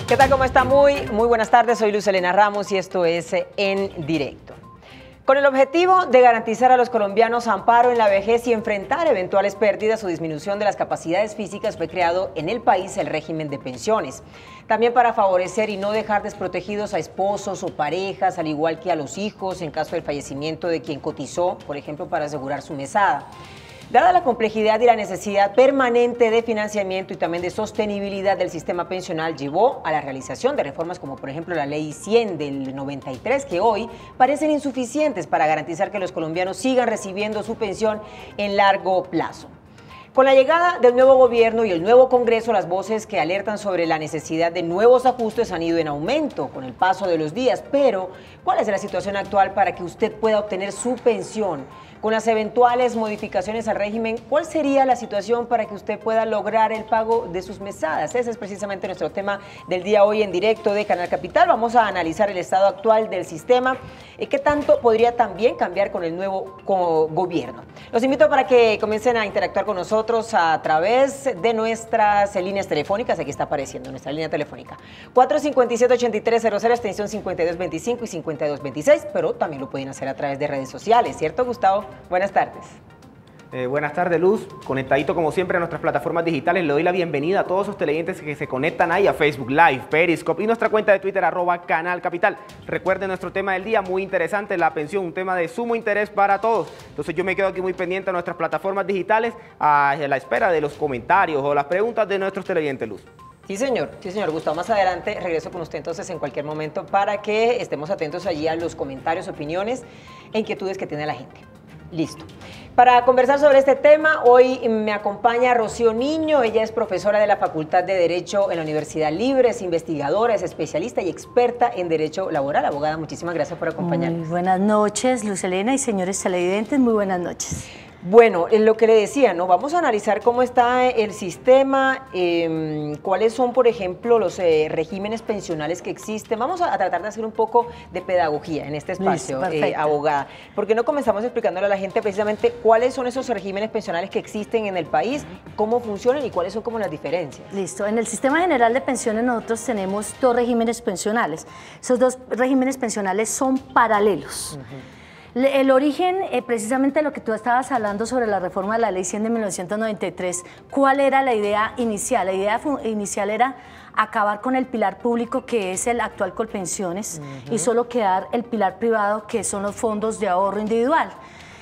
¿Qué tal? ¿Cómo está? Muy buenas tardes. Soy Luz Elena Ramos y esto es En Directo. Con el objetivo de garantizar a los colombianos amparo en la vejez y enfrentar eventuales pérdidas o disminución de las capacidades físicas, fue creado en el país el régimen de pensiones. También para favorecer y no dejar desprotegidos a esposos o parejas, al igual que a los hijos en caso del fallecimiento de quien cotizó, por ejemplo, para asegurar su mesada. Dada la complejidad y la necesidad permanente de financiamiento y también de sostenibilidad del sistema pensional, llevó a la realización de reformas como por ejemplo la Ley 100 del 93, que hoy parecen insuficientes para garantizar que los colombianos sigan recibiendo su pensión en largo plazo. Con la llegada del nuevo gobierno y el nuevo Congreso, las voces que alertan sobre la necesidad de nuevos ajustes han ido en aumento con el paso de los días. Pero, ¿cuál es la situación actual para que usted pueda obtener su pensión? Con las eventuales modificaciones al régimen, ¿cuál sería la situación para que usted pueda lograr el pago de sus mesadas? Ese es precisamente nuestro tema del día hoy en directo de Canal Capital. Vamos a analizar el estado actual del sistema y qué tanto podría también cambiar con el nuevo gobierno. Los invito para que comiencen a interactuar con nosotros a través de nuestras líneas telefónicas. Aquí está apareciendo nuestra línea telefónica 457-8300, extensión 5225 y 5226, pero también lo pueden hacer a través de redes sociales, ¿cierto, Gustavo? Buenas tardes. Buenas tardes, Luz. Conectadito como siempre a nuestras plataformas digitales. Le doy la bienvenida a todos los televidentes que se conectan ahí a Facebook Live, Periscope y nuestra cuenta de Twitter @Canal Capital. Recuerden nuestro tema del día, muy interesante, la pensión, un tema de sumo interés para todos. Entonces yo me quedo aquí muy pendiente a nuestras plataformas digitales a la espera de los comentarios o las preguntas de nuestros televidentes, Luz. Sí, señor, Gustavo. Más adelante regreso con usted entonces en cualquier momento para que estemos atentos allí a los comentarios, opiniones e inquietudes que tiene la gente. Listo. Para conversar sobre este tema, hoy me acompaña Rocío Niño. Ella es profesora de la Facultad de Derecho en la Universidad Libre, es investigadora, es especialista y experta en Derecho Laboral. Abogada, muchísimas gracias por acompañarnos. Muy buenas noches, Luz Elena y señores televidentes, muy buenas noches. Bueno, lo que le decía, ¿no? Vamos a analizar cómo está el sistema, cuáles son, por ejemplo, los regímenes pensionales que existen. Vamos a tratar de hacer un poco de pedagogía en este espacio, abogada. ¿Por qué no comenzamos explicándole a la gente precisamente cuáles son esos regímenes pensionales que existen en el país, cómo funcionan y cuáles son como las diferencias? Listo. En el Sistema General de Pensiones nosotros tenemos dos regímenes pensionales. Esos dos regímenes pensionales son paralelos. El origen, precisamente lo que tú estabas hablando sobre la reforma de la Ley 100 de 1993, ¿cuál era la idea inicial? La idea inicial era acabar con el pilar público, que es el actual Colpensiones, y solo quedar el pilar privado, que son los fondos de ahorro individual.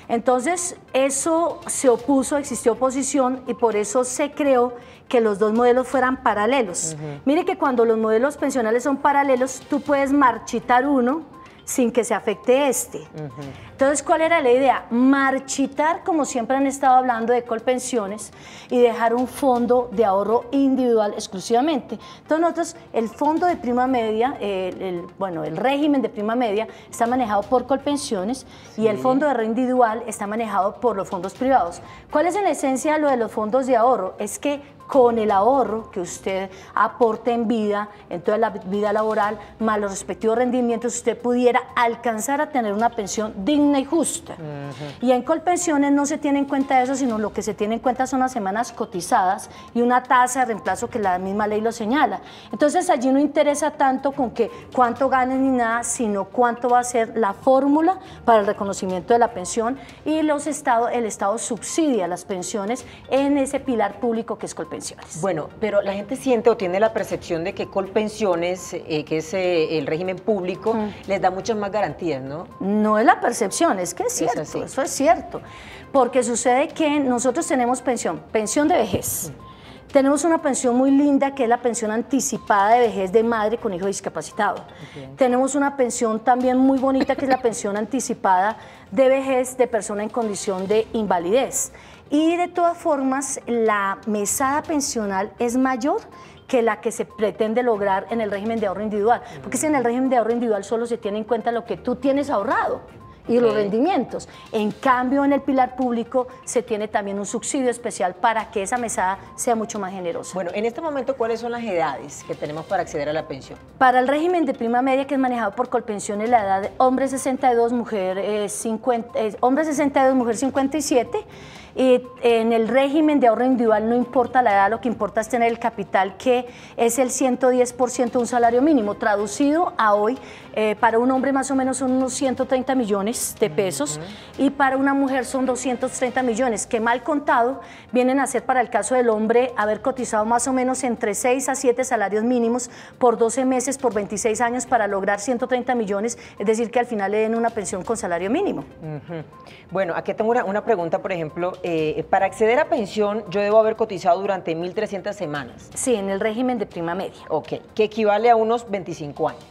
Entonces, eso se opuso, existió oposición y por eso se creó que los dos modelos fueran paralelos. Mire que cuando los modelos pensionales son paralelos, tú puedes marchitar uno sin que se afecte este. Entonces, ¿cuál era la idea? Marchitar, como siempre han estado hablando, de Colpensiones y dejar un fondo de ahorro individual exclusivamente. Entonces, nosotros, el fondo de prima media, el régimen de prima media está manejado por Colpensiones y el fondo de ahorro individual está manejado por los fondos privados. ¿Cuál es en esencia lo de los fondos de ahorro? Es que con el ahorro que usted aporte en vida, en toda la vida laboral, más los respectivos rendimientos, usted pudiera alcanzar a tener una pensión digna y justa. Y en Colpensiones no se tiene en cuenta eso, sino lo que se tiene en cuenta son las semanas cotizadas y una tasa de reemplazo que la misma ley lo señala. Entonces allí no interesa tanto con que cuánto ganen ni nada, sino cuánto va a ser la fórmula para el reconocimiento de la pensión, y el Estado subsidia las pensiones en ese pilar público que es Colpensiones. Bueno, pero la gente siente o tiene la percepción de que Colpensiones, que es el régimen público, les da muchas más garantías, ¿no? No es la percepción, es que es cierto, eso es cierto. Porque sucede que nosotros tenemos pensión de vejez. Tenemos una pensión muy linda que es la pensión anticipada de vejez de madre con hijo discapacitado. Tenemos una pensión también muy bonita que es la pensión anticipada de vejez de persona en condición de invalidez. Y de todas formas, la mesada pensional es mayor que la que se pretende lograr en el régimen de ahorro individual. Porque si en el régimen de ahorro individual solo se tiene en cuenta lo que tú tienes ahorrado y los rendimientos. En cambio, en el pilar público se tiene también un subsidio especial para que esa mesada sea mucho más generosa. Bueno, en este momento, ¿cuáles son las edades que tenemos para acceder a la pensión? Para el régimen de prima media, que es manejado por Colpensiones, la edad de hombre 62, mujer 50, hombre 62, mujer 57, Y en el régimen de ahorro individual no importa la edad, lo que importa es tener el capital, que es el 110% de un salario mínimo. Traducido a hoy, para un hombre más o menos son unos 130 millones de pesos y para una mujer son 230 millones, que mal contado vienen a ser, para el caso del hombre, haber cotizado más o menos entre 6 a 7 salarios mínimos por 12 meses, por 26 años para lograr 130 millones, es decir, que al final le den una pensión con salario mínimo. Bueno, aquí tengo una pregunta, por ejemplo, para acceder a pensión yo debo haber cotizado durante 1.300 semanas. Sí, en el régimen de prima media. Ok, que equivale a unos 25 años.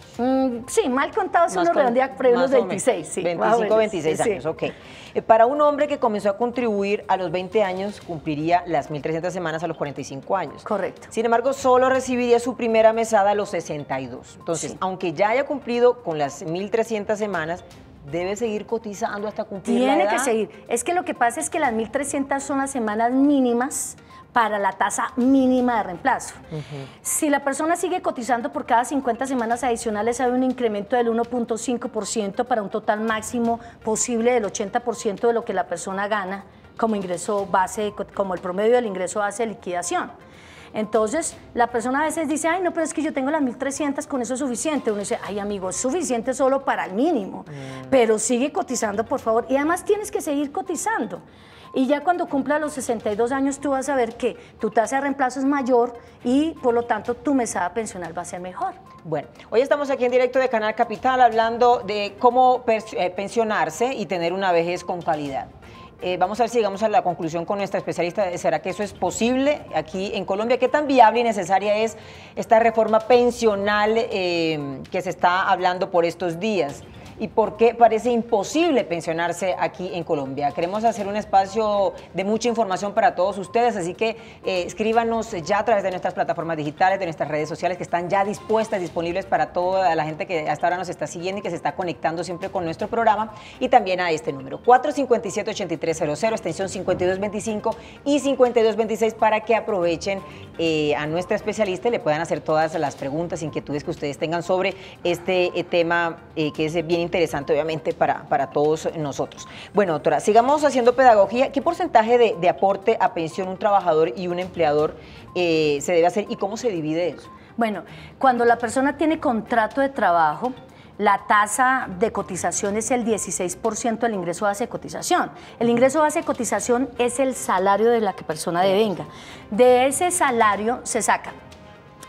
Sí, mal contado son unos redondeados, pero unos 26, sí. 25, 26 años, sí. Ok. Para un hombre que comenzó a contribuir a los 20 años, cumpliría las 1.300 semanas a los 45 años. Correcto. Sin embargo, solo recibiría su primera mesada a los 62. Entonces, Sí. aunque ya haya cumplido con las 1.300 semanas, debe seguir cotizando hasta cumplir la edad. Tiene que seguir. Es que lo que pasa es que las 1.300 son las semanas mínimas para la tasa mínima de reemplazo. Si la persona sigue cotizando por cada 50 semanas adicionales, hay un incremento del 1.5% para un total máximo posible del 80% de lo que la persona gana como ingreso base, como el promedio del ingreso base de liquidación. Entonces, la persona a veces dice, ay, no, pero es que yo tengo las 1.300, con eso es suficiente. Uno dice, ay, amigo, es suficiente solo para el mínimo, pero sigue cotizando, por favor. Y además tienes que seguir cotizando. Y ya cuando cumpla los 62 años, tú vas a ver que tu tasa de reemplazo es mayor y, por lo tanto, tu mesada pensional va a ser mejor. Bueno, hoy estamos aquí en directo de Canal Capital hablando de cómo pensionarse y tener una vejez con calidad. Vamos a ver si llegamos a la conclusión con nuestra especialista. ¿Será que eso es posible aquí en Colombia? ¿Qué tan viable y necesaria es esta reforma pensional que se está hablando por estos días? ¿Y por qué parece imposible pensionarse aquí en Colombia? Queremos hacer un espacio de mucha información para todos ustedes, así que escríbanos ya a través de nuestras plataformas digitales, de nuestras redes sociales, que están ya dispuestas, disponibles para toda la gente que hasta ahora nos está siguiendo y que se está conectando siempre con nuestro programa, y también a este número, 457-8300, extensión 5225 y 5226, para que aprovechen a nuestra especialista y le puedan hacer todas las preguntas, inquietudes que ustedes tengan sobre este tema que es bien interesante, obviamente, para todos nosotros. Bueno, doctora, sigamos haciendo pedagogía. ¿Qué porcentaje de aporte a pensión un trabajador y un empleador se debe hacer y cómo se divide eso? Bueno, cuando la persona tiene contrato de trabajo, la tasa de cotización es el 16% del ingreso base de cotización. El ingreso base de cotización es el salario de la que persona devenga. De ese salario se saca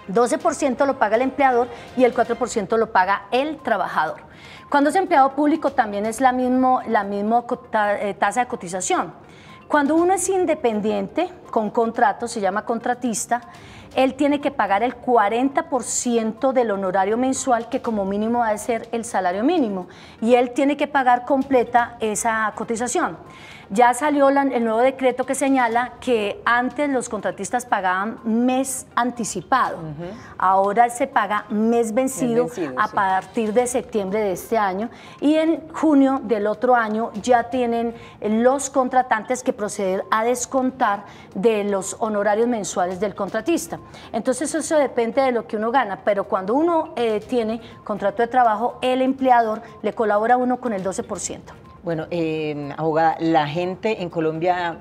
12% lo paga el empleador y el 4% lo paga el trabajador. Cuando es empleado público también es la misma tasa de cotización. Cuando uno es independiente, con contrato, se llama contratista, él tiene que pagar el 40% del honorario mensual, que como mínimo debe ser el salario mínimo, y él tiene que pagar completa esa cotización. Ya salió el nuevo decreto que señala que antes los contratistas pagaban mes anticipado, ahora se paga mes vencido a partir de septiembre de este año, y en junio del otro año ya tienen los contratantes que proceder a descontar de los honorarios mensuales del contratista. Entonces eso depende de lo que uno gana, pero cuando uno tiene contrato de trabajo, el empleador le colabora a uno con el 12%. Bueno, abogada, la gente en Colombia,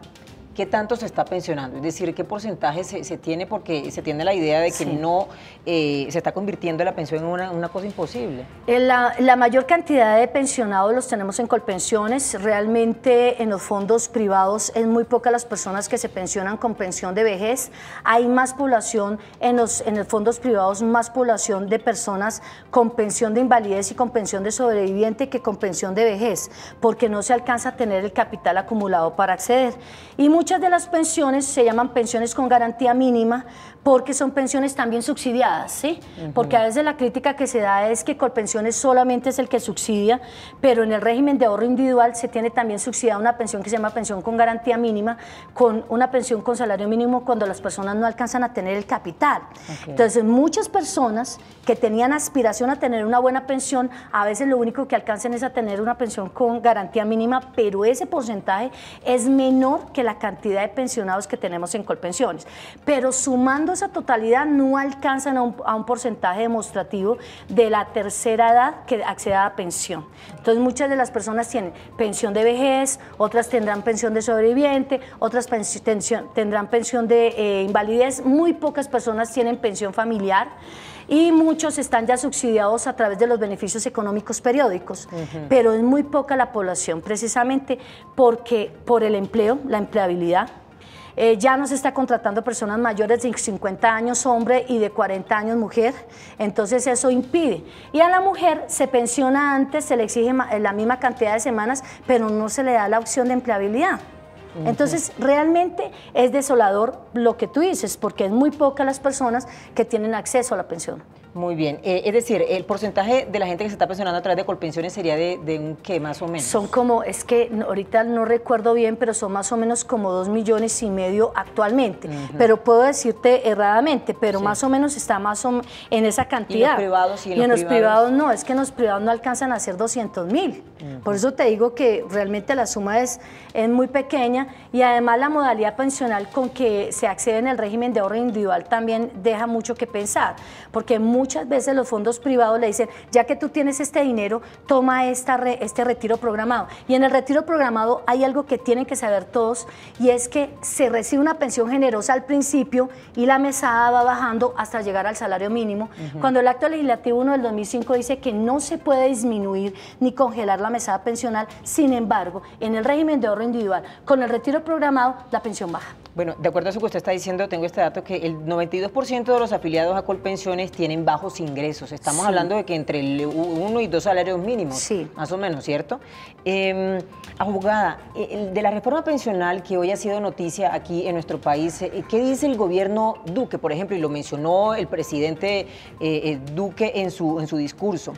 ¿qué tanto se está pensionando? Es decir, ¿qué porcentaje se tiene? Porque se tiene la idea de que no se está convirtiendo la pensión en una cosa imposible. La mayor cantidad de pensionados los tenemos en Colpensiones. Realmente en los fondos privados es muy poca las personas que se pensionan con pensión de vejez. Hay más población en los fondos privados, más población de personas con pensión de invalidez y con pensión de sobreviviente que con pensión de vejez, porque no se alcanza a tener el capital acumulado para acceder. Y muchas de las pensiones se llaman pensiones con garantía mínima porque son pensiones también subsidiadas, ¿sí? Porque a veces la crítica que se da es que Colpensiones solamente es el que subsidia, pero en el régimen de ahorro individual se tiene también subsidiada una pensión que se llama pensión con garantía mínima, con una pensión con salario mínimo cuando las personas no alcanzan a tener el capital. Entonces, muchas personas que tenían aspiración a tener una buena pensión, a veces lo único que alcanzan es a tener una pensión con garantía mínima, pero ese porcentaje es menor que la cantidad cantidad de pensionados que tenemos en Colpensiones. Pero sumando esa totalidad no alcanzan a un porcentaje demostrativo de la tercera edad que acceda a pensión. Entonces muchas de las personas tienen pensión de vejez, otras tendrán pensión de sobreviviente, otras tendrán pensión de invalidez, muy pocas personas tienen pensión familiar y muchos están ya subsidiados a través de los beneficios económicos periódicos, pero es muy poca la población, precisamente porque por el empleo, la empleabilidad. Ya no se está contratando personas mayores de 50 años hombre y de 40 años mujer, entonces eso impide. Y a la mujer se pensiona antes, se le exige la misma cantidad de semanas, pero no se le da la opción de empleabilidad. Entonces, realmente es desolador lo que tú dices, porque es muy pocas las personas que tienen acceso a la pensión. Muy bien, es decir, el porcentaje de la gente que se está pensionando a través de Colpensiones sería de un qué más o menos. Son como, es que ahorita no recuerdo bien, pero son más o menos como 2,5 millones actualmente. Pero puedo decirte erradamente, pero más o menos está en esa cantidad. ¿Y en los privados? Y en los privados no, es que en los privados no alcanzan a ser 200,000. Por eso te digo que realmente la suma es muy pequeña y además la modalidad pensional con que se accede en el régimen de ahorro individual también deja mucho que pensar, porque muchas veces los fondos privados le dicen, ya que tú tienes este dinero, toma este retiro programado. Y en el retiro programado hay algo que tienen que saber todos, y es que se recibe una pensión generosa al principio y la mesada va bajando hasta llegar al salario mínimo, cuando el Acto Legislativo 1 del 2005 dice que no se puede disminuir ni congelar la mesada pensional. Sin embargo, en el régimen de ahorro individual, con el retiro programado, la pensión baja. Bueno, de acuerdo a eso que usted está diciendo, tengo este dato que el 92% de los afiliados a Colpensiones tienen bajos ingresos. Estamos hablando de que entre 1 y 2 salarios mínimos, más o menos, ¿cierto? Abogada, de la reforma pensional que hoy ha sido noticia aquí en nuestro país, ¿qué dice el gobierno Duque, por ejemplo? Y lo mencionó el presidente Duque en su discurso.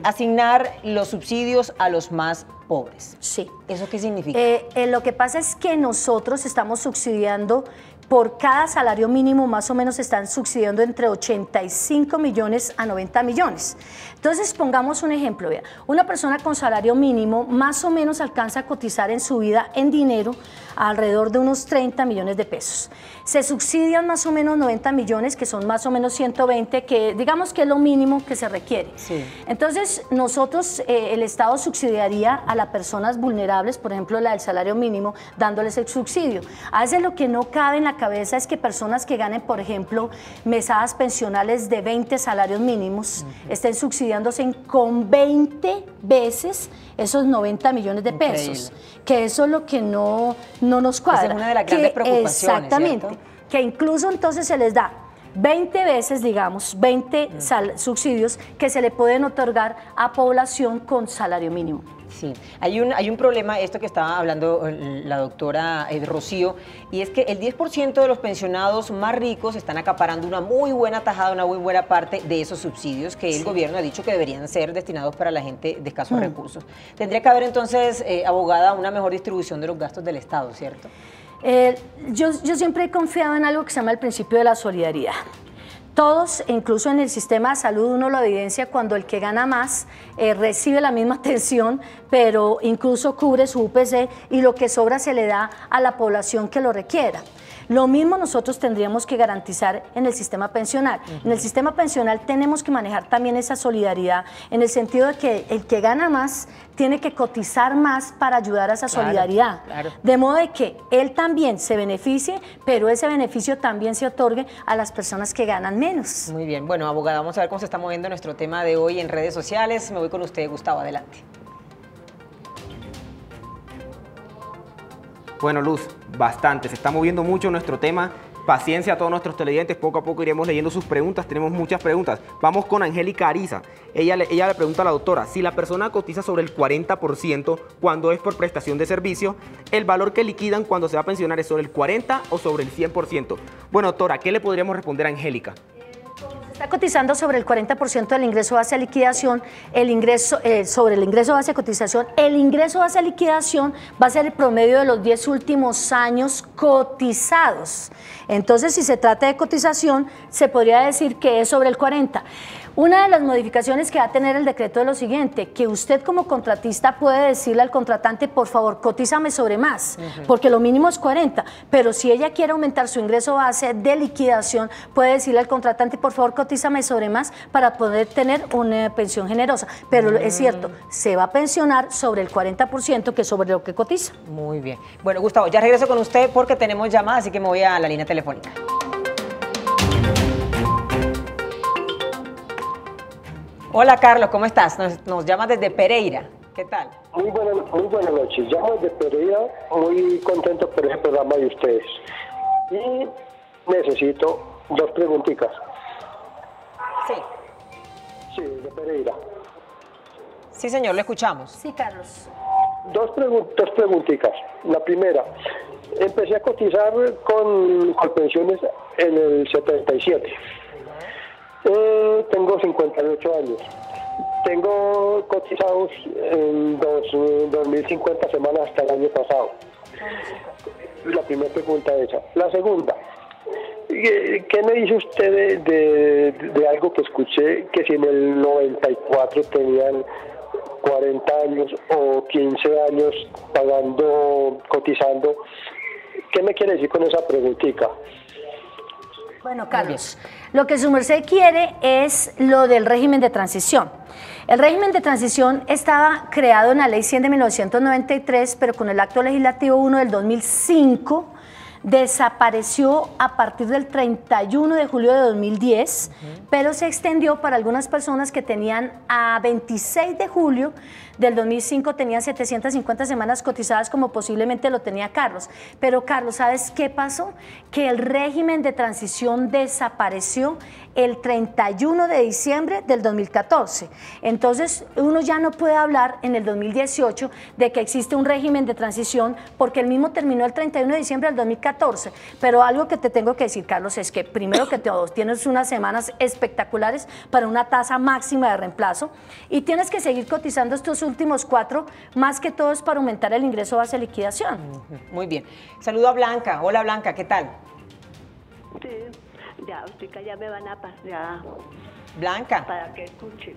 Asignar los subsidios a los más pobres. Sí. ¿Eso qué significa? Lo que pasa es que nosotros estamos subsidiando por cada salario mínimo, más o menos están subsidiando entre 85 millones a 90 millones. Entonces, pongamos un ejemplo, vea, una persona con salario mínimo más o menos alcanza a cotizar en su vida en dinero alrededor de unos 30 millones de pesos. Se subsidian más o menos 90 millones, que son más o menos 120, que digamos que es lo mínimo que se requiere. Sí. Entonces, nosotros, el Estado subsidiaría a las personas vulnerables, por ejemplo, la del salario mínimo, dándoles el subsidio. A veces lo que no cabe en la cabeza es que personas que ganen, por ejemplo, mesadas pensionales de 20 salarios mínimos, estén subsidiándose con 20 veces esos 90 millones de pesos. Que eso es lo que no nos cuadra. Esa es una de las grandes preocupaciones. Exactamente. ¿Cierto? Que incluso entonces se les da 20 veces, digamos, 20 subsidios que se le pueden otorgar a población con salario mínimo. Sí, hay un problema, esto que estaba hablando la doctora Rocío, y es que el 10% de los pensionados más ricos están acaparando una muy buena tajada, una muy buena parte de esos subsidios que el gobierno ha dicho que deberían ser destinados para la gente de escasos recursos. Tendría que haber entonces, abogada, una mejor distribución de los gastos del Estado, ¿cierto? Yo siempre he confiado en algo que se llama el principio de la solidaridad. Todos, incluso en el sistema de salud, uno lo evidencia cuando el que gana más recibe la misma atención, pero incluso cubre su UPC y lo que sobra se le da a la población que lo requiera. Lo mismo nosotros tendríamos que garantizar en el sistema pensional. En el sistema pensional tenemos que manejar también esa solidaridad, en el sentido de que el que gana más tiene que cotizar más para ayudar a esa solidaridad. De modo de que él también se beneficie, pero ese beneficio también se otorgue a las personas que ganan menos. Muy bien. Bueno, abogada, vamos a ver cómo se está moviendo nuestro tema de hoy en redes sociales. Me voy con usted, Gustavo, adelante. Bueno, Luz, bastante. Se está moviendo mucho nuestro tema. Paciencia a todos nuestros televidentes. Poco a poco iremos leyendo sus preguntas. Tenemos muchas preguntas. Vamos con Angélica Ariza. Ella le pregunta a la doctora, si la persona cotiza sobre el 40% cuando es por prestación de servicio, ¿el valor que liquidan cuando se va a pensionar es sobre el 40% o sobre el 100%? Bueno, doctora, ¿qué le podríamos responder a Angélica? Está cotizando sobre el 40% del ingreso base a liquidación, sobre el ingreso base a cotización. El ingreso base a liquidación va a ser el promedio de los 10 últimos años cotizados. Entonces, si se trata de cotización, se podría decir que es sobre el 40%. Una de las modificaciones que va a tener el decreto es lo siguiente, que usted como contratista puede decirle al contratante, por favor, cotízame sobre más, porque lo mínimo es 40, pero si ella quiere aumentar su ingreso base de liquidación, puede decirle al contratante, por favor, cotízame sobre más para poder tener una pensión generosa. Pero es cierto, se va a pensionar sobre el 40%, que es sobre lo que cotiza. Muy bien. Bueno, Gustavo, ya regreso con usted porque tenemos llamada, así que me voy a la línea telefónica. Hola, Carlos, ¿cómo estás? Nos llamas desde Pereira. ¿Qué tal? Muy buenas noches. Llamo desde Pereira, muy contento por ese programa de ustedes. Y necesito 2 preguntitas. Sí. Sí, de Pereira. Sí, señor, lo escuchamos. Sí, Carlos. Dos preguntitas. La primera, empecé a cotizar con Colpensiones en el 77. Tengo 58 años. Tengo cotizados en 2.050 semanas hasta el año pasado. La primera pregunta es esa. La segunda, ¿qué me dice usted de algo que escuché, que si en el 94 tenían 40 años o 15 años cotizando? ¿Qué me quiere decir con esa preguntita? Bueno, Carlos, lo que su merced quiere es lo del régimen de transición. El régimen de transición estaba creado en la Ley 100 de 1993, pero con el Acto Legislativo 1 del 2005 desapareció a partir del 31 de julio de 2010, pero se extendió para algunas personas que tenían a 26 de julio del 2005, tenían 750 semanas cotizadas, como posiblemente lo tenía Carlos. Pero Carlos, ¿sabes qué pasó? Que el régimen de transición desapareció el 31 de diciembre del 2014. Entonces, uno ya no puede hablar en el 2018 de que existe un régimen de transición porque el mismo terminó el 31 de diciembre del 2014. Pero algo que te tengo que decir, Carlos, es que primero que todo, tienes unas semanas espectaculares para una tasa máxima de reemplazo y tienes que seguir cotizando estos últimos 4, más que todo es para aumentar el ingreso base de liquidación. Muy bien. Saludo a Blanca. Hola, Blanca, ¿qué tal? Sí, ya, usted ya me van a pasar. Blanca. Para que escuche.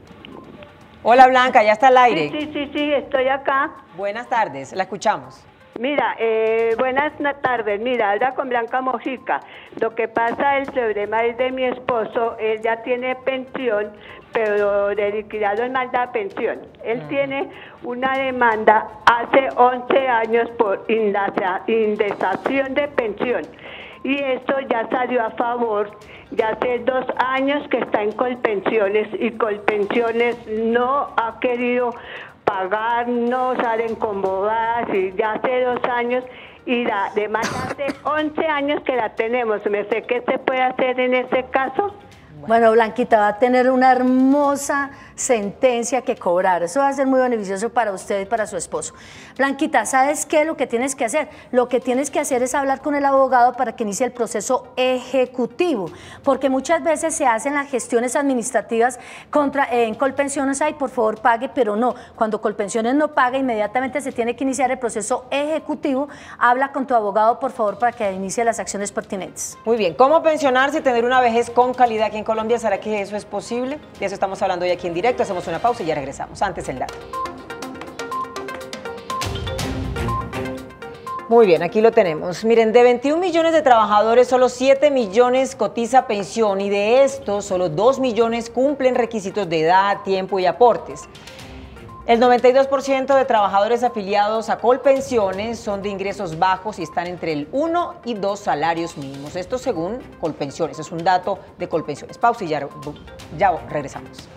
Hola, Blanca, ya está al aire. Sí, estoy acá. Buenas tardes, la escuchamos. Mira, buenas tardes. Mira, habla con Blanca Mojica. Lo que pasa, el problema es de mi esposo. Él ya tiene pensión, pero de liquidado es más la pensión. Él tiene una demanda hace 11 años por indexación de pensión. Y esto ya salió a favor, ya hace 2 años que está en Colpensiones y Colpensiones no ha querido pagar, no salen con bobadas y ya hace 2 años y la demanda hace 11 años que la tenemos. ¿Me sé qué se puede hacer en ese caso? Bueno, Blanquita, va a tener una hermosa sentencia que cobrar. Eso va a ser muy beneficioso para usted y para su esposo. Blanquita, ¿sabes qué es lo que tienes que hacer? Lo que tienes que hacer es hablar con el abogado para que inicie el proceso ejecutivo, porque muchas veces se hacen las gestiones administrativas en Colpensiones, ay, por favor pague, pero no. Cuando Colpensiones no paga, inmediatamente se tiene que iniciar el proceso ejecutivo. Habla con tu abogado, por favor, para que inicie las acciones pertinentes. Muy bien. ¿Cómo pensionarse y tener una vejez con calidad aquí en Colombia? ¿Será que eso es posible? De eso estamos hablando hoy aquí en directo. Hacemos una pausa y ya regresamos. Antes el dato. Muy bien, aquí lo tenemos. Miren, de 21 millones de trabajadores, solo 7 millones cotiza pensión y de estos, solo 2 millones cumplen requisitos de edad, tiempo y aportes. El 92% de trabajadores afiliados a Colpensiones son de ingresos bajos y están entre el 1 y 2 salarios mínimos. Esto según Colpensiones, es un dato de Colpensiones. Pausa y ya regresamos.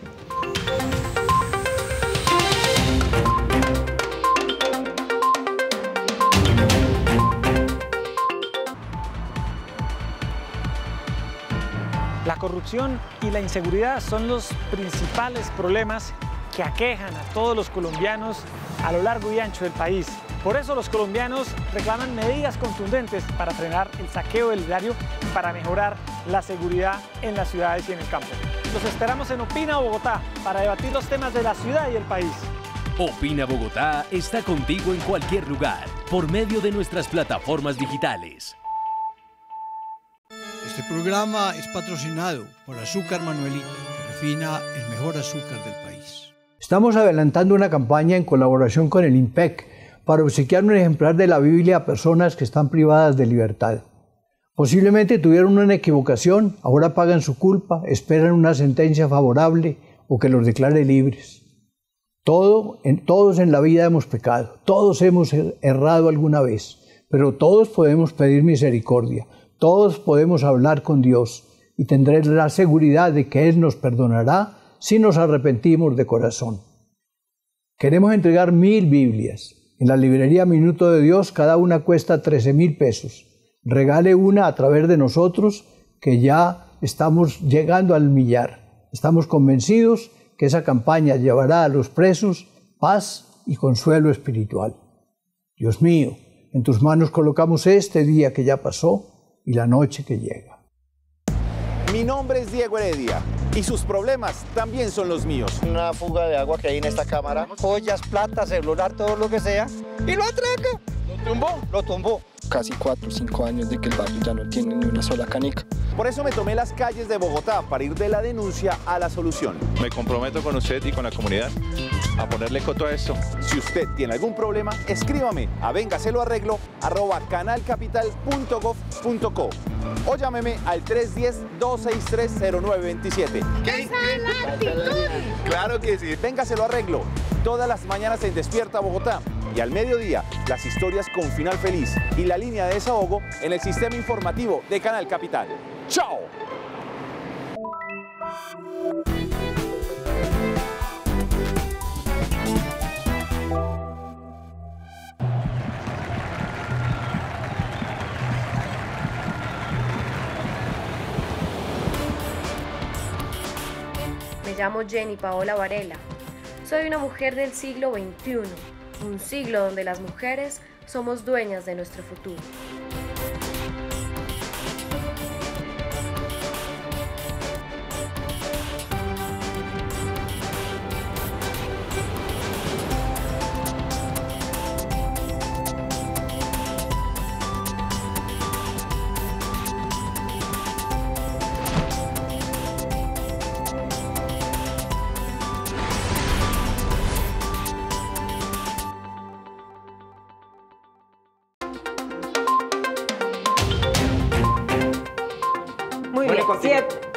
La corrupción y la inseguridad son los principales problemas que aquejan a todos los colombianos a lo largo y ancho del país. Por eso los colombianos reclaman medidas contundentes para frenar el saqueo del erario y para mejorar la seguridad en las ciudades y en el campo. Los esperamos en Opina Bogotá para debatir los temas de la ciudad y el país. Opina Bogotá está contigo en cualquier lugar, por medio de nuestras plataformas digitales. Este programa es patrocinado por Azúcar Manuelita, que refina el mejor azúcar del país. Estamos adelantando una campaña en colaboración con el IMPEC para obsequiar un ejemplar de la Biblia a personas que están privadas de libertad. Posiblemente tuvieron una equivocación, ahora pagan su culpa, esperan una sentencia favorable o que los declare libres. Todos en la vida hemos pecado, todos hemos errado alguna vez, pero todos podemos pedir misericordia, todos podemos hablar con Dios y tendré la seguridad de que Él nos perdonará si nos arrepentimos de corazón. Queremos entregar 1000 Biblias. En la librería Minuto de Dios cada una cuesta 13,000 pesos. Regale una a través de nosotros que ya estamos llegando al millar. Estamos convencidos que esa campaña llevará a los presos paz y consuelo espiritual. Dios mío, en tus manos colocamos este día que ya pasó y la noche que llega. Mi nombre es Diego Heredia y sus problemas también son los míos. Una fuga de agua que hay en esta cámara, joyas, plata, celular, todo lo que sea, y lo atraca. ¿Lo tumbó? Lo tumbó. Casi 4 o 5 años de que el barrio ya no tiene ni una sola canica. Por eso me tomé las calles de Bogotá para ir de la denuncia a la solución. Me comprometo con usted y con la comunidad a ponerle coto a esto. Si usted tiene algún problema, escríbame a vengaseloarreglo@canalcapital.gov.co o llámeme al 310-263-0927. ¿Qué? Claro que sí. Véngaselo arreglo. Todas las mañanas en Despierta Bogotá. Y al mediodía, las historias con final feliz y la línea de desahogo en el sistema informativo de Canal Capital. ¡Chao! Me llamo Jenny Paola Varela. Soy una mujer del siglo XXI. Un siglo donde las mujeres somos dueñas de nuestro futuro.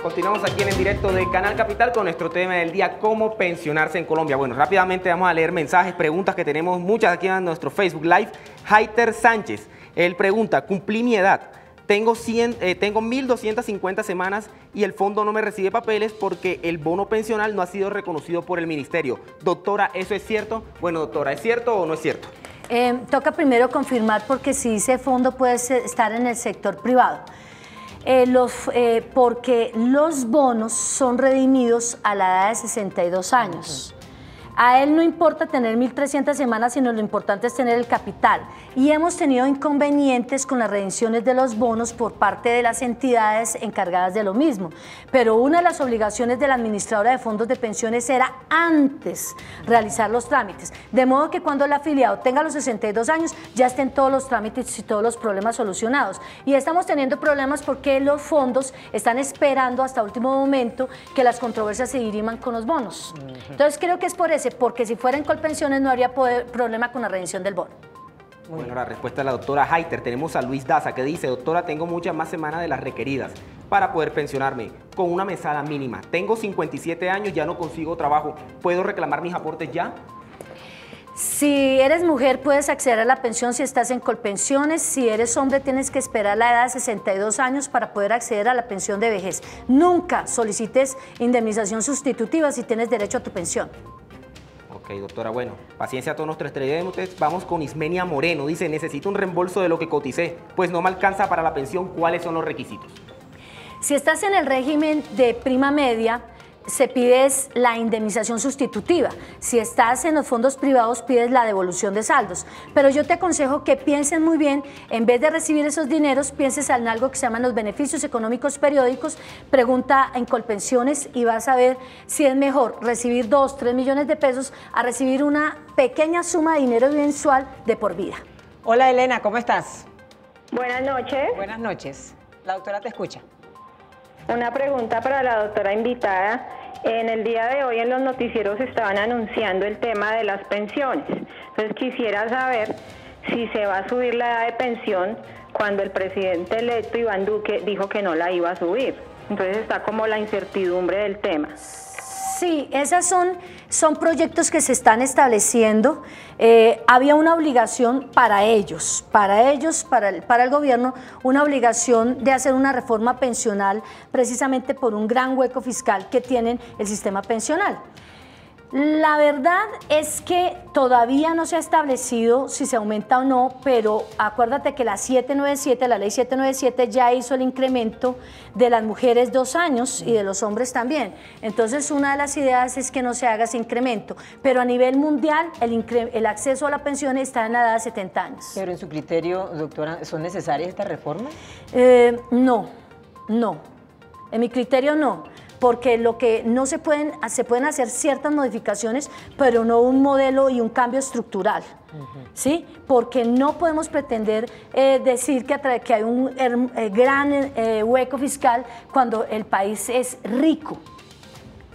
Continuamos aquí en el directo de Canal Capital con nuestro tema del día, cómo pensionarse en Colombia. Bueno, rápidamente vamos a leer mensajes, preguntas que tenemos muchas aquí en nuestro Facebook Live. Haiter Sánchez, él pregunta, cumplí mi edad, tengo 1.250 semanas y el fondo no me recibe papeles porque el bono pensional no ha sido reconocido por el ministerio. Doctora, ¿eso es cierto? Bueno, doctora, ¿es cierto o no es cierto? Toca primero confirmar porque si ese fondo puede estar en el sector privado. Porque los bonos son redimidos a la edad de 62 años. A él no importa tener 1.300 semanas, sino lo importante es tener el capital. Y hemos tenido inconvenientes con las redenciones de los bonos por parte de las entidades encargadas de lo mismo. Pero una de las obligaciones de la administradora de fondos de pensiones era antes realizar los trámites. De modo que cuando el afiliado tenga los 62 años, ya estén todos los trámites y todos los problemas solucionados. Y estamos teniendo problemas porque los fondos están esperando hasta último momento que las controversias se diriman con los bonos. Entonces creo que es por eso. Porque si fuera en Colpensiones no habría problema con la redención del bono. Bueno, la respuesta de la doctora Haiter. Tenemos a Luis Daza que dice, doctora, tengo muchas más semanas de las requeridas para poder pensionarme con una mesada mínima. Tengo 57 años, ya no consigo trabajo. ¿Puedo reclamar mis aportes ya? Si eres mujer puedes acceder a la pensión si estás en Colpensiones. Si eres hombre tienes que esperar la edad de 62 años para poder acceder a la pensión de vejez. Nunca solicites indemnización sustitutiva si tienes derecho a tu pensión. Ok, doctora, bueno, paciencia a todos nuestros televidentes. Vamos con Ismenia Moreno. Dice, necesito un reembolso de lo que coticé, pues no me alcanza para la pensión. ¿Cuáles son los requisitos? Si estás en el régimen de prima media, se pides la indemnización sustitutiva. Si estás en los fondos privados, pides la devolución de saldos. Pero yo te aconsejo que piensen muy bien, en vez de recibir esos dineros, pienses en algo que se llaman los beneficios económicos periódicos. Pregunta en Colpensiones y vas a ver si es mejor recibir 2, 3 millones de pesos a recibir una pequeña suma de dinero mensual de por vida. Hola Elena, ¿cómo estás? Buenas noches. Buenas noches. La doctora te escucha. Una pregunta para la doctora invitada. En el día de hoy en los noticieros estaban anunciando el tema de las pensiones. Entonces quisiera saber si se va a subir la edad de pensión cuando el presidente electo Iván Duque dijo que no la iba a subir. Entonces está como la incertidumbre del tema. Sí, esos son proyectos que se están estableciendo. Había una obligación para ellos, para el gobierno, una obligación de hacer una reforma pensional precisamente por un gran hueco fiscal que tienen el sistema pensional. La verdad es que todavía no se ha establecido si se aumenta o no, pero acuérdate que la 797, la ley 797 ya hizo el incremento de las mujeres 2 años y de los hombres también. Entonces una de las ideas es que no se haga ese incremento, pero a nivel mundial el acceso a la pensión está en la edad de 70 años. Pero en su criterio, doctora, ¿son necesarias estas reformas? No, en mi criterio no. Porque lo que no se pueden hacer ciertas modificaciones, pero no un modelo y un cambio estructural, ¿sí? Porque no podemos pretender decir que hay un gran hueco fiscal cuando el país es rico.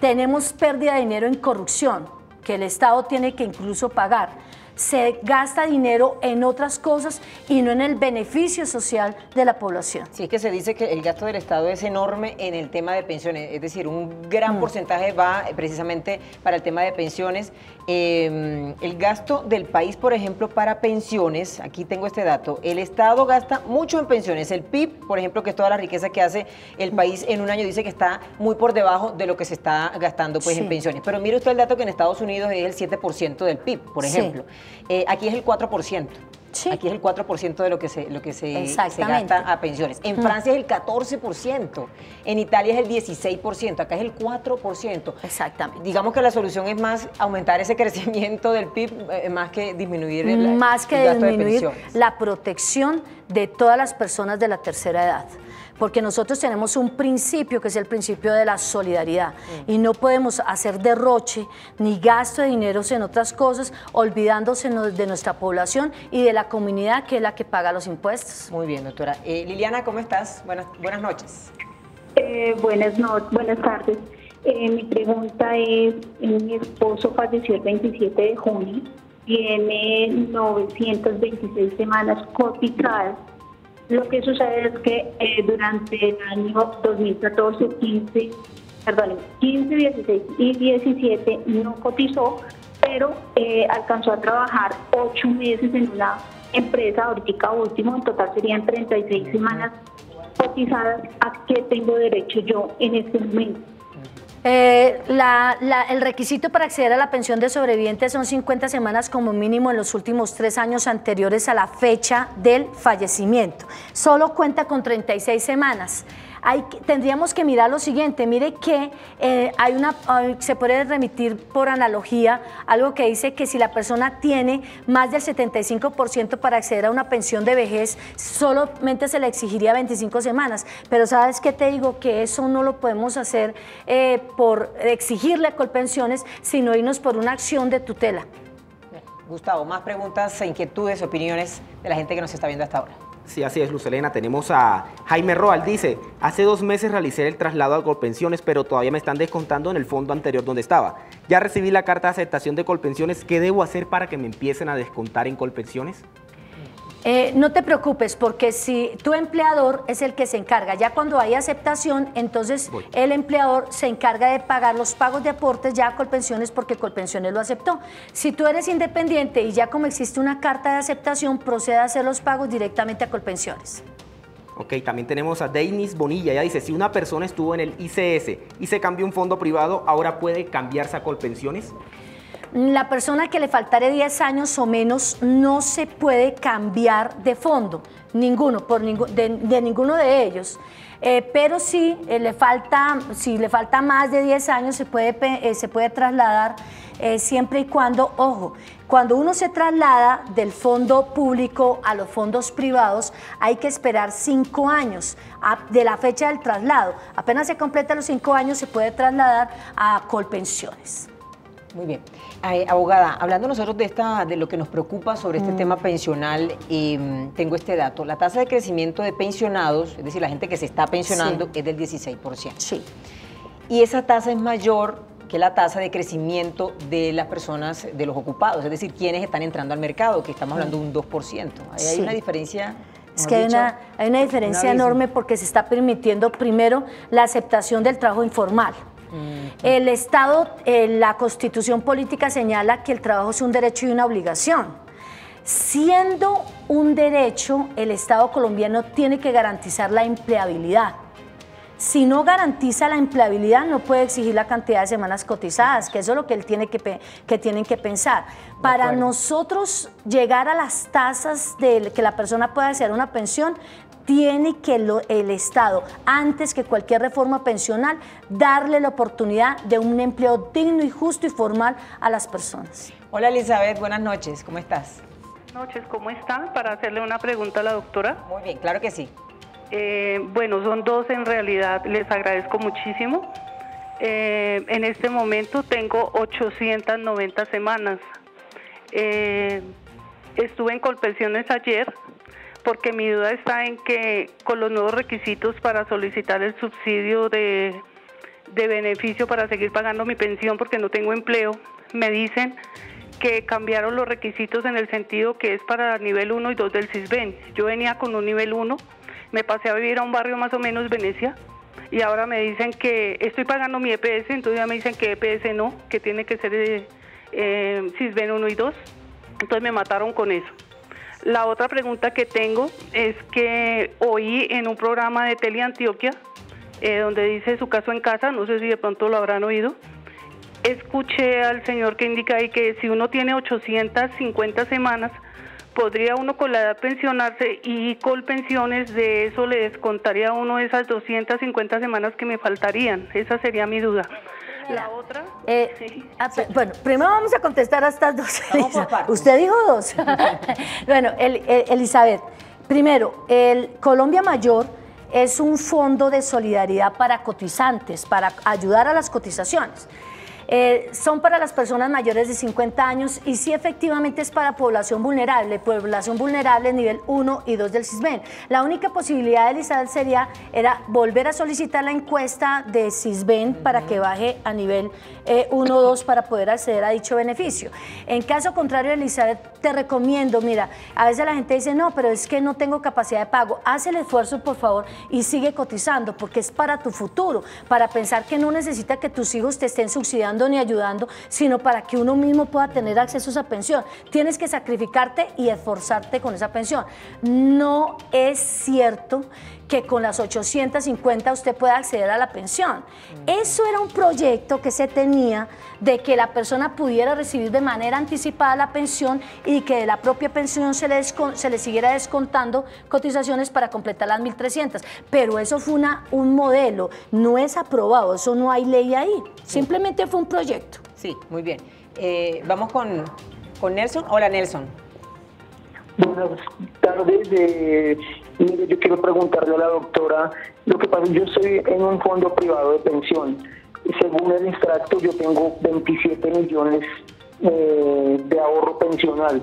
Tenemos pérdida de dinero en corrupción, que el Estado tiene que incluso pagar. Se gasta dinero en otras cosas y no en el beneficio social de la población. Sí, es que se dice que el gasto del Estado es enorme en el tema de pensiones, es decir, un gran porcentaje va precisamente para el tema de pensiones. El gasto del país, por ejemplo, para pensiones, aquí tengo este dato, el Estado gasta mucho en pensiones. El PIB, por ejemplo, que es toda la riqueza que hace el país en un año, dice que está muy por debajo de lo que se está gastando pues, en pensiones. Pero mire usted el dato que en Estados Unidos es el 7% del PIB, por ejemplo. Aquí es el 4%. Sí. Aquí es el 4% de lo que se gasta a pensiones. En Francia es el 14%, en Italia es el 16%, acá es el 4%. Exactamente. Digamos que la solución es más aumentar ese crecimiento del PIB, más que disminuir el gasto de pensiones. La protección de todas las personas de la tercera edad. Porque nosotros tenemos un principio que es el principio de la solidaridad y no podemos hacer derroche ni gasto de dinero en otras cosas olvidándose de nuestra población y de la comunidad que es la que paga los impuestos. Muy bien, doctora. Liliana, ¿cómo estás? Buenas noches. Buenas tardes. Mi pregunta es, mi esposo falleció el 27 de junio, tiene 926 semanas cotizadas. Lo que sucede es que durante el año 2014, 15, 16 y 17 no cotizó, pero alcanzó a trabajar 8 meses en una empresa, ahorita último, en total serían 36 semanas cotizadas. ¿A qué tengo derecho yo en este momento? El requisito para acceder a la pensión de sobreviviente son 50 semanas como mínimo en los últimos 3 años anteriores a la fecha del fallecimiento. Solo cuenta con 36 semanas. Tendríamos que mirar lo siguiente, mire que se puede remitir por analogía algo que dice que si la persona tiene más del 75% para acceder a una pensión de vejez, solamente se le exigiría 25 semanas. Pero ¿sabes qué te digo? Que eso no lo podemos hacer por exigirle a Colpensiones, sino irnos por una acción de tutela. Gustavo, más preguntas, inquietudes, opiniones de la gente que nos está viendo hasta ahora. Sí, así es, Luz Helena. Tenemos a Jaime Roal, dice, hace 2 meses realicé el traslado a Colpensiones, pero todavía me están descontando en el fondo anterior donde estaba. Ya recibí la carta de aceptación de Colpensiones, ¿qué debo hacer para que me empiecen a descontar en Colpensiones? No te preocupes, porque si tu empleador es el que se encarga, ya cuando hay aceptación, entonces el empleador se encarga de pagar los pagos de aportes ya a Colpensiones porque Colpensiones lo aceptó. Si tú eres independiente y ya como existe una carta de aceptación, procede a hacer los pagos directamente a Colpensiones. Ok, también tenemos a Denis Bonilla, ella dice, si una persona estuvo en el ICS y se cambió un fondo privado, ¿ahora puede cambiarse a Colpensiones? La persona que le faltare 10 años o menos no se puede cambiar de fondo, de ninguno de ellos. Pero si le falta más de 10 años se puede trasladar siempre y cuando, ojo, cuando uno se traslada del fondo público a los fondos privados hay que esperar 5 años de la fecha del traslado. Apenas se completan los 5 años se puede trasladar a Colpensiones. Muy bien. Abogada, hablando nosotros de lo que nos preocupa sobre este tema pensional, tengo este dato. La tasa de crecimiento de pensionados, es decir, la gente que se está pensionando, es del 16%. Sí. y esa tasa es mayor que la tasa de crecimiento de las personas, de los ocupados, es decir, quienes están entrando al mercado, que estamos hablando de un 2%. Ahí hay una diferencia. Es que hay una diferencia enorme porque se está permitiendo primero la aceptación del trabajo informal. El Estado, la Constitución política señala que el trabajo es un derecho y una obligación. Siendo un derecho, el Estado colombiano tiene que garantizar la empleabilidad. Si no garantiza la empleabilidad, no puede exigir la cantidad de semanas cotizadas, que eso es lo que él tiene que tienen que pensar. Para nosotros llegar a las tasas de que la persona pueda acceder a una pensión, tiene que el Estado, antes que cualquier reforma pensional, darle la oportunidad de un empleo digno y justo y formal a las personas. Hola Elizabeth, buenas noches, ¿cómo estás? Buenas noches, ¿cómo está? Para hacerle una pregunta a la doctora. Muy bien, claro que sí. Bueno, son dos en realidad, les agradezco muchísimo. En este momento tengo 890 semanas. Estuve en Colpensiones ayer porque mi duda está en que con los nuevos requisitos para solicitar el subsidio de beneficio para seguir pagando mi pensión porque no tengo empleo, me dicen que cambiaron los requisitos en el sentido que es para nivel 1 y 2 del Sisbén. Yo venía con un nivel 1, me pasé a vivir a un barrio más o menos Venecia y ahora me dicen que estoy pagando mi EPS, entonces ya me dicen que EPS no, que tiene que ser Sisbén 1 y 2, entonces me mataron con eso. La otra pregunta que tengo es que oí en un programa de Teleantioquia, donde dice su caso en casa, no sé si de pronto lo habrán oído, escuché al señor que indica ahí que si uno tiene 850 semanas, podría uno con la edad pensionarse y Colpensiones de eso le descontaría a uno esas 250 semanas que me faltarían. Esa sería mi duda. La otra. Bueno, primero vamos a contestar a estas dos. Usted dijo dos. Bueno, Elizabeth, primero, el Colombia Mayor es un fondo de solidaridad para cotizantes, para ayudar a las cotizaciones. Son para las personas mayores de 50 años y sí efectivamente es para población vulnerable nivel 1 y 2 del Sisbén. La única posibilidad, Elizabeth, era volver a solicitar la encuesta de Sisbén para que baje a nivel 1 o 2 para poder acceder a dicho beneficio. En caso contrario, Elizabeth, te recomiendo, mira, a veces la gente dice, no, pero es que no tengo capacidad de pago. Haz el esfuerzo, por favor, y sigue cotizando, porque es para tu futuro, para pensar que no necesita que tus hijos te estén subsidiando ni ayudando, sino para que uno mismo pueda tener acceso a esa pensión. Tienes que sacrificarte y esforzarte con esa pensión. No es cierto que con las 850 usted pueda acceder a la pensión. Eso era un proyecto que se tenía de que la persona pudiera recibir de manera anticipada la pensión y que de la propia pensión se le siguiera descontando cotizaciones para completar las 1.300. Pero eso fue un modelo, no es aprobado, eso no hay ley ahí, simplemente fue un proyecto. Sí, muy bien. Vamos con Nelson. Hola, Nelson. Buenas tardes. Mire, yo quiero preguntarle a la doctora, lo que pasa es que yo estoy en un fondo privado de pensión. Según el extracto, yo tengo 27 millones de ahorro pensional.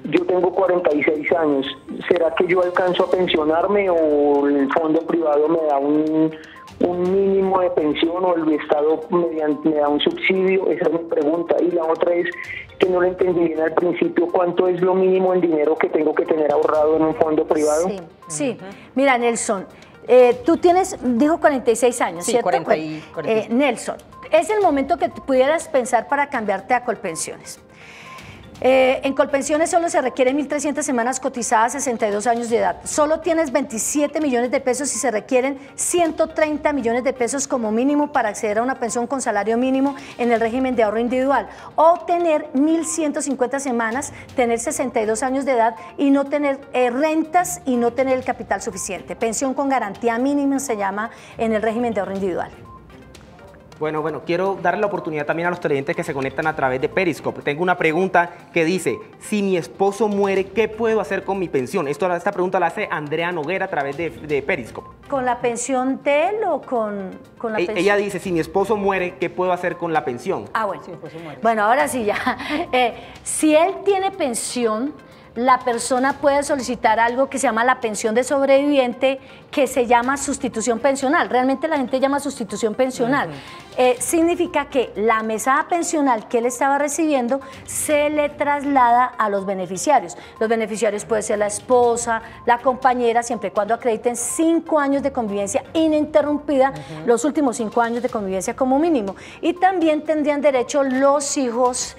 Yo tengo 46 años. ¿Será que yo alcanzo a pensionarme o el fondo privado me da un mínimo de pensión o el Estado me da un subsidio? Esa es mi pregunta. Y la otra es que no le entendí bien al principio, ¿cuánto es lo mínimo en dinero que tengo que tener ahorrado en un fondo privado? Sí. Mira, Nelson, tú tienes, dijo 46 años, sí, ¿cierto? 40. Nelson, es el momento que pudieras pensar para cambiarte a Colpensiones. En Colpensiones solo se requieren 1.300 semanas cotizadas a 62 años de edad. Solo tienes 27 millones de pesos y se requieren 130 millones de pesos como mínimo para acceder a una pensión con salario mínimo en el régimen de ahorro individual. O tener 1.150 semanas, tener 62 años de edad y no tener rentas y no tener el capital suficiente. Pensión con garantía mínima se llama en el régimen de ahorro individual. Bueno, quiero darle la oportunidad también a los televidentes que se conectan a través de Periscope. Tengo una pregunta que dice, si mi esposo muere, ¿qué puedo hacer con mi pensión? Esta pregunta la hace Andrea Noguera a través de Periscope. ¿Con la pensión de él o con la pensión? Ella dice, si mi esposo muere, ¿qué puedo hacer con la pensión? Bueno. Bueno, ahora sí ya. Si él tiene pensión, la persona puede solicitar algo que se llama la pensión de sobreviviente, que se llama sustitución pensional. Realmente la gente llama sustitución pensional. Significa que la mesada pensional que él estaba recibiendo se le traslada a los beneficiarios. Los beneficiarios pueden ser la esposa, la compañera, siempre y cuando acrediten 5 años de convivencia ininterrumpida, los últimos 5 años de convivencia como mínimo. Y también tendrían derecho los hijos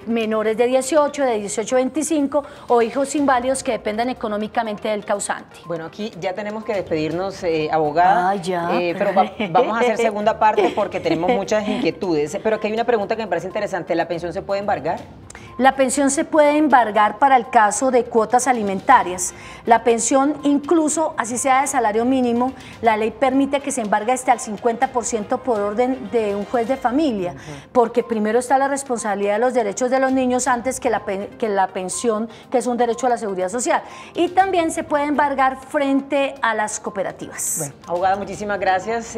menores de 18, de 18 a 25, o hijos inválidos que dependan económicamente del causante. Bueno, aquí ya tenemos que despedirnos, abogada, ya. Pero vamos a hacer segunda parte porque tenemos muchas inquietudes. Pero aquí hay una pregunta que me parece interesante, ¿la pensión se puede embargar? La pensión se puede embargar para el caso de cuotas alimentarias. La pensión, incluso así sea de salario mínimo, la ley permite que se embargue hasta el 50% por orden de un juez de familia, porque primero está la responsabilidad de los derechos de los niños antes que la pensión, que es un derecho a la seguridad social. Y también se puede embargar frente a las cooperativas. Bueno, abogada, muchísimas gracias.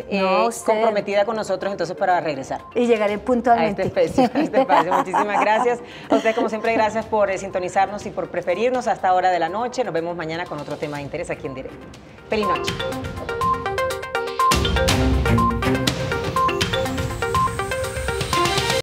Comprometida con nosotros entonces para regresar. Y llegaré puntualmente. A este espacio. Muchísimas gracias. A ustedes, como siempre, gracias por sintonizarnos y por preferirnos hasta hora de la noche. Nos vemos mañana con otro tema de interés aquí en directo. Feliz noche.